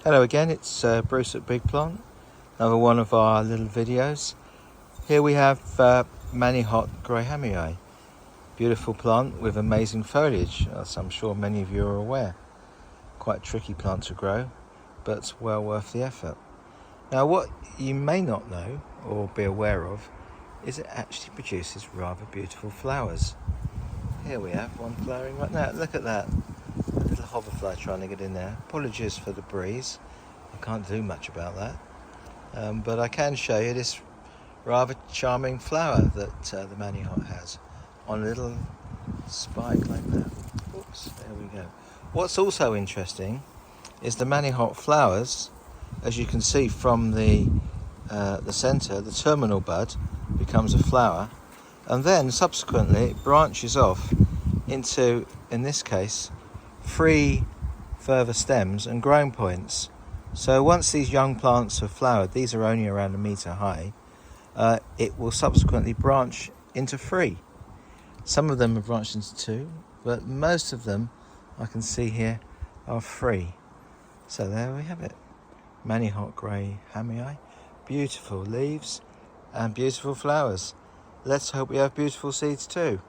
Hello again, it's Bruce at Big Plant, another one of our little videos. Here we have Manihot grahamii, beautiful plant with amazing foliage, as I'm sure many of you are aware. Quite a tricky plant to grow, but well worth the effort. Now what you may not know or be aware of is it actually produces rather beautiful flowers. Here we have one flowering right now, look at that. A little hoverfly trying to get in there. Apologies for the breeze, I can't do much about that, but I can show you this rather charming flower that the Manihot has on a little spike like that. Oops, there we go. What's also interesting is the Manihot flowers, as you can see from the centre, the terminal bud becomes a flower, and then subsequently it branches off into, in this case, 3 further stems and growing points. So once these young plants have flowered, these are only around 1 metre high, it will subsequently branch into 3. Some of them have branched into 2, but most of them I can see here are 3. So there we have it. Manihot grahamii, beautiful leaves and beautiful flowers. Let's hope we have beautiful seeds too.